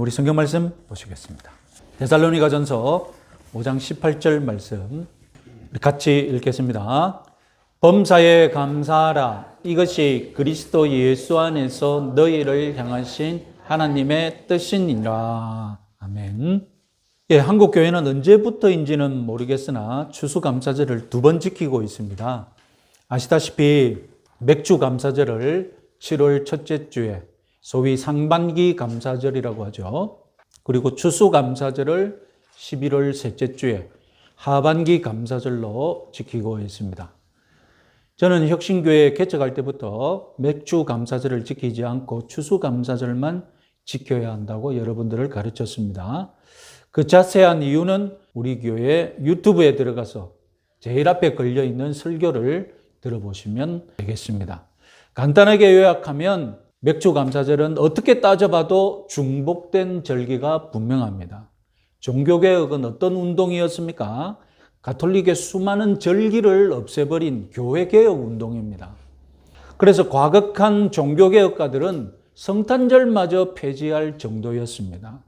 우리 성경 말씀 보시겠습니다. 데살로니가전서 5장 18절 말씀 같이 읽겠습니다. 범사에 감사하라. 이것이 그리스도 예수 안에서 너희를 향하신 하나님의 뜻이니라. 아멘. 예, 한국 교회는 언제부터인지는 모르겠으나 추수감사절을 2번 지키고 있습니다. 아시다시피 맥주 감사절을 7월 첫째 주에 소위 상반기 감사절이라고 하죠. 그리고 추수감사절을 11월 셋째 주에 하반기 감사절로 지키고 있습니다. 저는 혁신교회 개척할 때부터 맥주 감사절을 지키지 않고 추수감사절만 지켜야 한다고 여러분들을 가르쳤습니다. 그 자세한 이유는 우리 교회 유튜브에 들어가서 제일 앞에 걸려있는 설교를 들어보시면 되겠습니다. 간단하게 요약하면 맥주 감사절은 어떻게 따져봐도 중복된 절기가 분명합니다. 종교개혁은 어떤 운동이었습니까? 가톨릭의 수많은 절기를 없애버린 교회개혁 운동입니다. 그래서 과격한 종교개혁가들은 성탄절마저 폐지할 정도였습니다.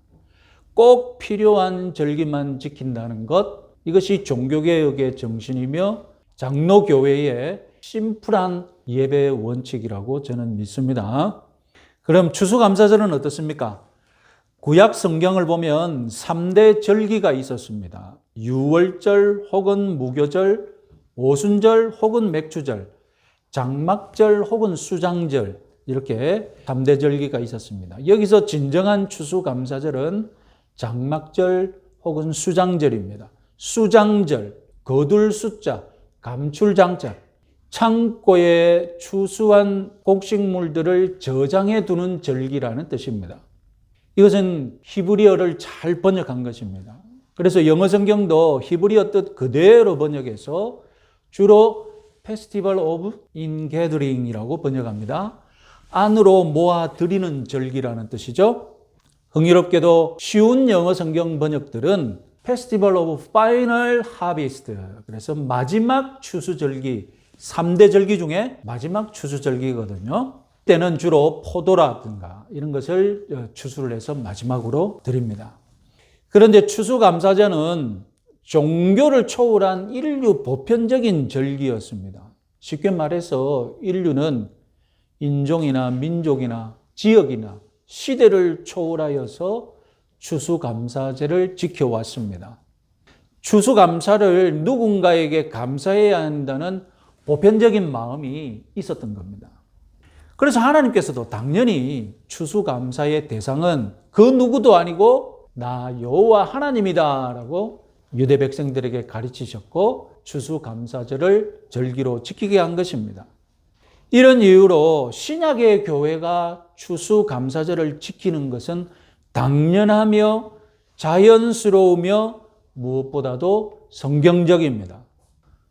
꼭 필요한 절기만 지킨다는 것, 이것이 종교개혁의 정신이며 장로교회의 심플한 예배 원칙이라고 저는 믿습니다. 그럼 추수감사절은 어떻습니까? 구약 성경을 보면 3대 절기가 있었습니다. 유월절 혹은 무교절, 오순절 혹은 맥주절, 장막절 혹은 수장절, 이렇게 3대 절기가 있었습니다. 여기서 진정한 추수감사절은 장막절 혹은 수장절입니다. 수장절, 거둘 숫자, 감출 장자, 창고에 추수한 곡식물들을 저장해 두는 절기라는 뜻입니다. 이것은 히브리어를 잘 번역한 것입니다. 그래서 영어 성경도 히브리어 뜻 그대로 번역해서 주로 Festival of Ingathering이라고 번역합니다. 안으로 모아 드리는 절기라는 뜻이죠. 흥미롭게도 쉬운 영어 성경 번역들은 Festival of Final Harvest, 그래서 마지막 추수절기, 3대 절기 중에 마지막 추수절기거든요. 때는 주로 포도라든가 이런 것을 추수를 해서 마지막으로 드립니다. 그런데 추수감사절은 종교를 초월한 인류 보편적인 절기였습니다. 쉽게 말해서 인류는 인종이나 민족이나 지역이나 시대를 초월하여서 추수감사제를 지켜왔습니다. 추수감사를 누군가에게 감사해야 한다는 보편적인 마음이 있었던 겁니다. 그래서 하나님께서도 당연히 추수감사의 대상은 그 누구도 아니고 나 여호와 하나님이다 라고 유대 백성들에게 가르치셨고 추수감사절을 절기로 지키게 한 것입니다. 이런 이유로 신약의 교회가 추수감사절을 지키는 것은 당연하며 자연스러우며 무엇보다도 성경적입니다.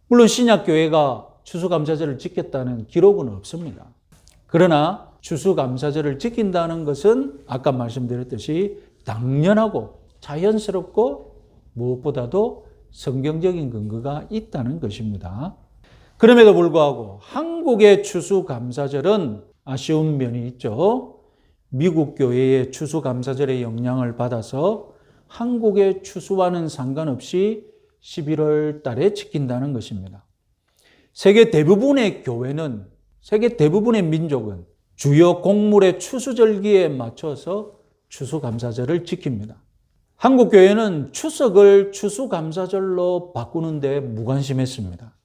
물론 신약교회가 추수감사절을 지켰다는 기록은 없습니다. 그러나 추수감사절을 지킨다는 것은 아까 말씀드렸듯이 당연하고 자연스럽고 무엇보다도 성경적인 근거가 있다는 것입니다. 그럼에도 불구하고 한국의 추수감사절은 아쉬운 면이 있죠. 미국 교회의 추수감사절의 영향을 받아서 한국의 추수와는 상관없이 11월 달에 지킨다는 것입니다. 세계 대부분의 교회는, 세계 대부분의 민족은 주요 곡물의 추수절기에 맞춰서 추수감사절을 지킵니다. 한국 교회는 추석을 추수감사절로 바꾸는데 무관심했습니다.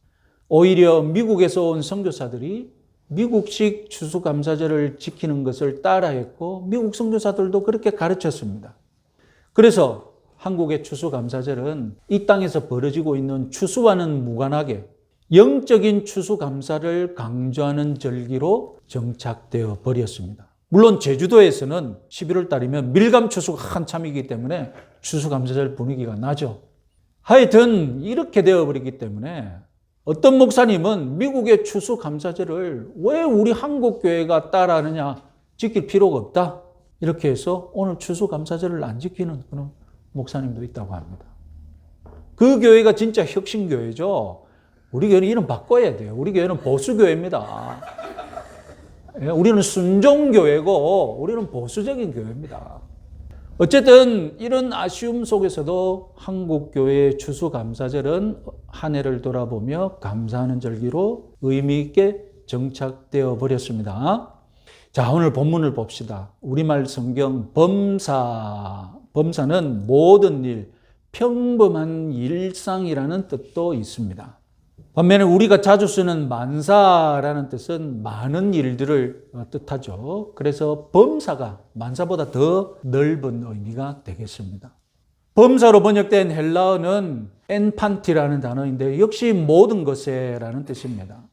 오히려 미국에서 온 선교사들이 미국식 추수감사절을 지키는 것을 따라했고 미국 선교사들도 그렇게 가르쳤습니다. 그래서 한국의 추수감사절은 이 땅에서 벌어지고 있는 추수와는 무관하게 영적인 추수감사를 강조하는 절기로 정착되어 버렸습니다. 물론 제주도에서는 11월 달이면 밀감추수가 한참이기 때문에 추수감사절 분위기가 나죠. 하여튼 이렇게 되어버리기 때문에 어떤 목사님은 미국의 추수감사절을 왜 우리 한국교회가 따라하느냐, 지킬 필요가 없다, 이렇게 해서 오늘 추수감사절을 안 지키는 그런 목사님도 있다고 합니다. 그 교회가 진짜 혁신교회죠. 우리 교회는 이름 바꿔야 돼요. 우리 교회는 보수교회입니다. 우리는 순종교회고 우리는 보수적인 교회입니다. 어쨌든 이런 아쉬움 속에서도 한국교회의 추수감사절은 한 해를 돌아보며 감사하는 절기로 의미 있게 정착되어 버렸습니다. 자, 오늘 본문을 봅시다. 우리말 성경 범사는 모든 일, 평범한 일상이라는 뜻도 있습니다. 반면에 우리가 자주 쓰는 만사라는 뜻은 많은 일들을 뜻하죠. 그래서 범사가 만사보다 더 넓은 의미가 되겠습니다. 범사로 번역된 헬라어는 엔판티라는 단어인데 역시 모든 것에라는 뜻입니다.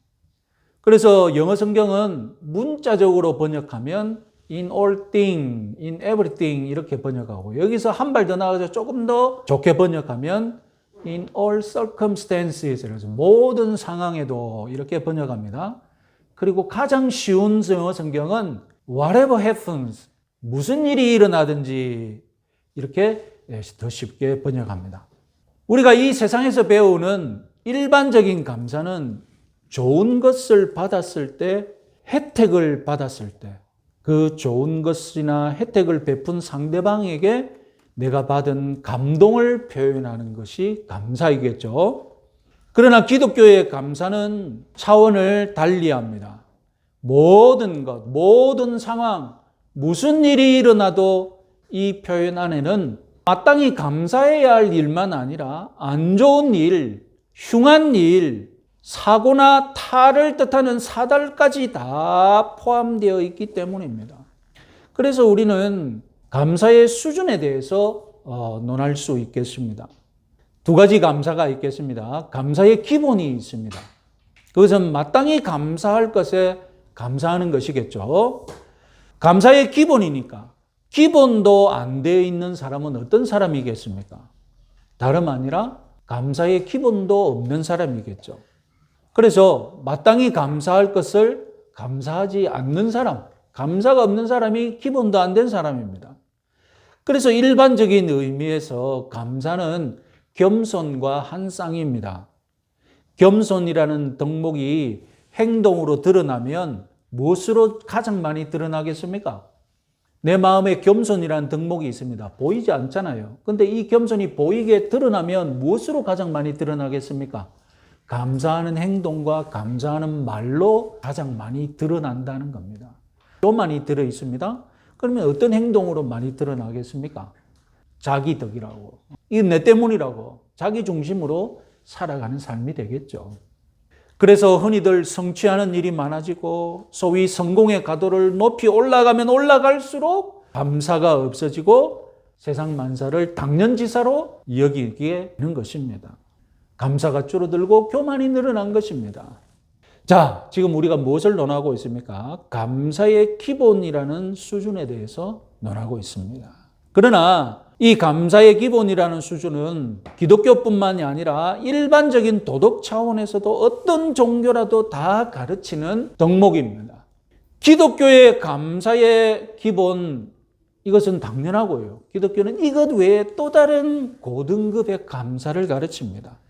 그래서 영어 성경은 문자적으로 번역하면 in all thing, in everything 이렇게 번역하고 여기서 한 발 더 나가서 조금 더 좋게 번역하면 in all circumstances, 그래서 모든 상황에도 이렇게 번역합니다. 그리고 가장 쉬운 영어 성경은 whatever happens, 무슨 일이 일어나든지 이렇게 더 쉽게 번역합니다. 우리가 이 세상에서 배우는 일반적인 감사는 좋은 것을 받았을 때, 혜택을 받았을 때, 그 좋은 것이나 혜택을 베푼 상대방에게 내가 받은 감동을 표현하는 것이 감사이겠죠. 그러나 기독교의 감사는 차원을 달리합니다. 모든 것, 모든 상황, 무슨 일이 일어나도 이 표현 안에는 마땅히 감사해야 할 일만 아니라 안 좋은 일, 흉한 일, 사고나 탈을 뜻하는 사달까지 다 포함되어 있기 때문입니다. 그래서 우리는 감사의 수준에 대해서 논할 수 있겠습니다. 두 가지 감사가 있겠습니다. 감사의 기본이 있습니다. 그것은 마땅히 감사할 것에 감사하는 것이겠죠. 감사의 기본이니까 기본도 안 되어 있는 사람은 어떤 사람이겠습니까? 다름 아니라 감사의 기본도 없는 사람이겠죠. 그래서 마땅히 감사할 것을 감사하지 않는 사람, 감사가 없는 사람이 기본도 안 된 사람입니다. 그래서 일반적인 의미에서 감사는 겸손과 한 쌍입니다. 겸손이라는 덕목이 행동으로 드러나면 무엇으로 가장 많이 드러나겠습니까? 내 마음에 겸손이라는 덕목이 있습니다. 보이지 않잖아요. 근데 이 겸손이 보이게 드러나면 무엇으로 가장 많이 드러나겠습니까? 감사하는 행동과 감사하는 말로 가장 많이 드러난다는 겁니다. 또 많이 들어 있습니다. 그러면 어떤 행동으로 많이 드러나겠습니까? 자기 덕이라고. 이건 내 때문이라고. 자기 중심으로 살아가는 삶이 되겠죠. 그래서 흔히들 성취하는 일이 많아지고 소위 성공의 가도를 높이 올라가면 올라갈수록 감사가 없어지고 세상 만사를 당연지사로 여기게 되는 것입니다. 감사가 줄어들고 교만이 늘어난 것입니다. 자, 지금 우리가 무엇을 논하고 있습니까? 감사의 기본이라는 수준에 대해서 논하고 있습니다. 그러나 이 감사의 기본이라는 수준은 기독교뿐만이 아니라 일반적인 도덕 차원에서도 어떤 종교라도 다 가르치는 덕목입니다. 기독교의 감사의 기본, 이것은 당연하고요. 기독교는 이것 외에 또 다른 고등급의 감사를 가르칩니다.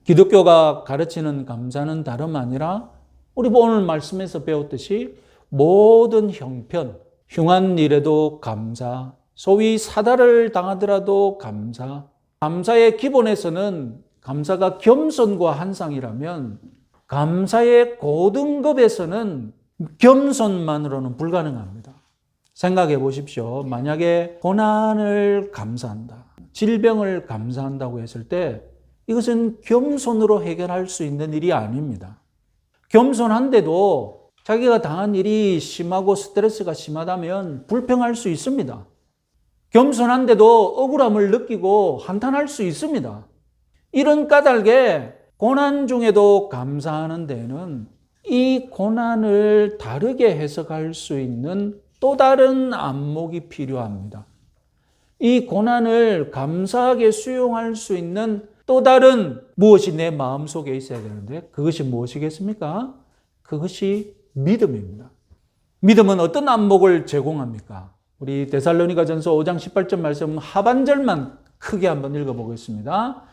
기독교가 가르치는 감사는 다름 아니라 우리 오늘 말씀에서 배웠듯이 모든 형편, 흉한 일에도 감사, 소위 사달을 당하더라도 감사. 감사의 기본에서는 감사가 겸손과 한상이라면 감사의 고등급에서는 겸손만으로는 불가능합니다. 생각해 보십시오. 만약에 고난을 감사한다, 질병을 감사한다고 했을 때 이것은 겸손으로 해결할 수 있는 일이 아닙니다. 겸손한데도 자기가 당한 일이 심하고 스트레스가 심하다면 불평할 수 있습니다. 겸손한데도 억울함을 느끼고 한탄할 수 있습니다. 이런 까닭에 고난 중에도 감사하는 데에는 이 고난을 다르게 해석할 수 있는 또 다른 안목이 필요합니다. 이 고난을 감사하게 수용할 수 있는 또 다른 무엇이 내 마음속에 있어야 되는데 그것이 무엇이겠습니까? 그것이 믿음입니다. 믿음은 어떤 안목을 제공합니까? 우리 데살로니가전서 5장 18절 말씀 하반절만 크게 한번 읽어보겠습니다.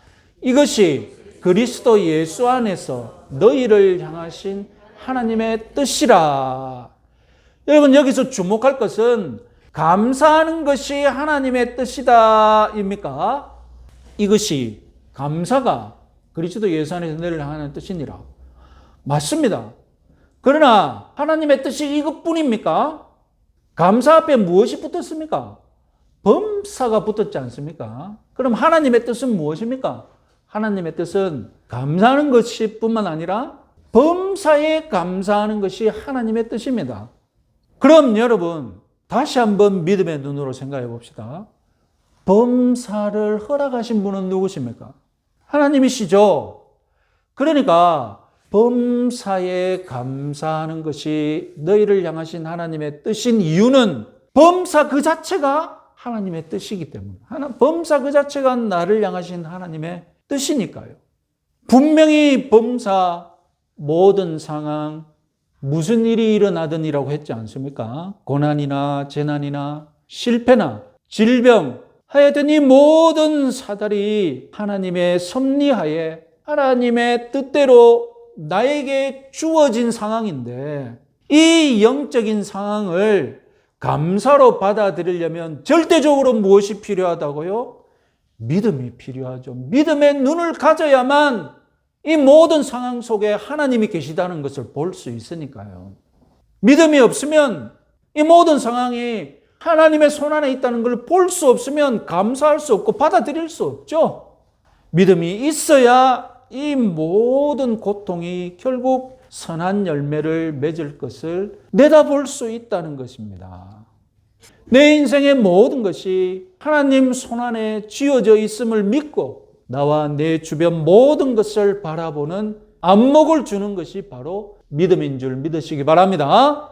이것이 그리스도 예수 안에서 너희를 향하신 하나님의 뜻이라. 여러분, 여기서 주목할 것은 감사하는 것이 하나님의 뜻이다입니까? 이것이 감사가 그리스도 예수 안에서 늘 하는 뜻이니라. 맞습니다. 그러나 하나님의 뜻이 이것뿐입니까? 감사 앞에 무엇이 붙었습니까? 범사가 붙었지 않습니까? 그럼 하나님의 뜻은 무엇입니까? 하나님의 뜻은 감사하는 것이 뿐만 아니라 범사에 감사하는 것이 하나님의 뜻입니다. 그럼 여러분 다시 한번 믿음의 눈으로 생각해 봅시다. 범사를 허락하신 분은 누구십니까? 하나님이시죠. 그러니까 범사에 감사하는 것이 너희를 향하신 하나님의 뜻인 이유는 범사 그 자체가 하나님의 뜻이기 때문에 범사 그 자체가 나를 향하신 하나님의 뜻이니까요. 분명히 범사 모든 상황 무슨 일이 일어나든이라고 했지 않습니까? 고난이나 재난이나 실패나 질병 하여튼 이 모든 사달이 하나님의 섭리하에 하나님의 뜻대로 나에게 주어진 상황인데 이 영적인 상황을 감사로 받아들이려면 절대적으로 무엇이 필요하다고요? 믿음이 필요하죠. 믿음의 눈을 가져야만 이 모든 상황 속에 하나님이 계시다는 것을 볼 수 있으니까요. 믿음이 없으면 이 모든 상황이 하나님의 손안에 있다는 걸 볼 수 없으면 감사할 수 없고 받아들일 수 없죠. 믿음이 있어야 이 모든 고통이 결국 선한 열매를 맺을 것을 내다볼 수 있다는 것입니다. 내 인생의 모든 것이 하나님 손안에 쥐어져 있음을 믿고 나와 내 주변 모든 것을 바라보는 안목을 주는 것이 바로 믿음인 줄 믿으시기 바랍니다.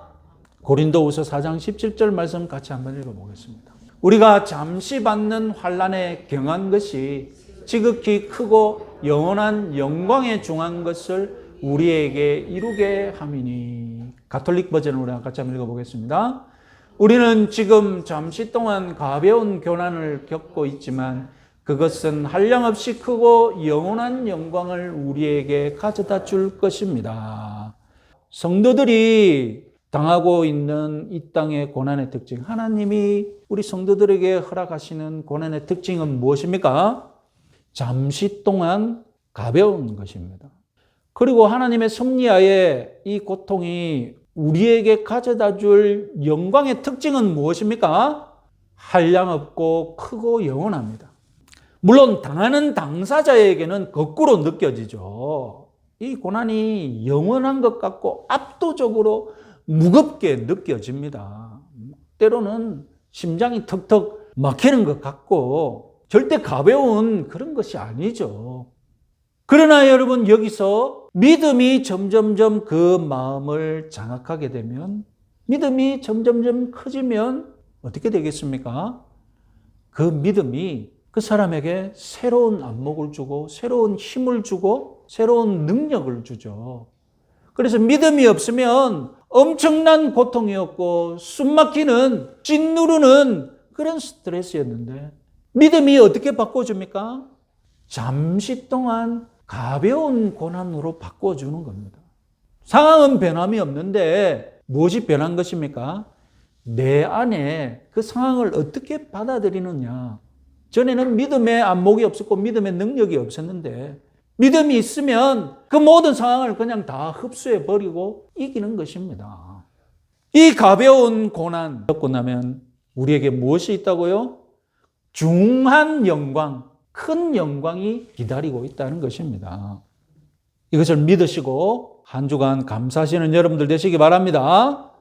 고린도후서 4장 17절 말씀 같이 한번 읽어보겠습니다. 우리가 잠시 받는 환난에 경한 것이 지극히 크고 영원한 영광에 중한 것을 우리에게 이루게 함이니. 가톨릭 버전으로 같이 한번 읽어보겠습니다. 우리는 지금 잠시 동안 가벼운 고난을 겪고 있지만 그것은 한량없이 크고 영원한 영광을 우리에게 가져다 줄 것입니다. 성도들이 당하고 있는 이 땅의 고난의 특징, 하나님이 우리 성도들에게 허락하시는 고난의 특징은 무엇입니까? 잠시 동안 가벼운 것입니다. 그리고 하나님의 섭리하에 이 고통이 우리에게 가져다 줄 영광의 특징은 무엇입니까? 한량없고 크고 영원합니다. 물론 당하는 당사자에게는 거꾸로 느껴지죠. 이 고난이 영원한 것 같고 압도적으로 무겁게 느껴집니다. 때로는 심장이 턱턱 막히는 것 같고 절대 가벼운 그런 것이 아니죠. 그러나 여러분 여기서 믿음이 점점점 그 마음을 장악하게 되면 믿음이 점점점 커지면 어떻게 되겠습니까? 그 믿음이 그 사람에게 새로운 안목을 주고 새로운 힘을 주고 새로운 능력을 주죠. 그래서 믿음이 없으면 엄청난 고통이었고 숨막히는 찐누르는 그런 스트레스였는데 믿음이 어떻게 바꿔줍니까? 잠시 동안 가벼운 고난으로 바꿔주는 겁니다. 상황은 변함이 없는데 무엇이 변한 것입니까? 내 안에 그 상황을 어떻게 받아들이느냐. 전에는 믿음의 안목이 없었고 믿음의 능력이 없었는데 믿음이 있으면 그 모든 상황을 그냥 다 흡수해 버리고 이기는 것입니다. 이 가벼운 고난 겪고 나면 우리에게 무엇이 있다고요? 중한 영광, 큰 영광이 기다리고 있다는 것입니다. 이것을 믿으시고 한 주간 감사하시는 여러분들 되시기 바랍니다.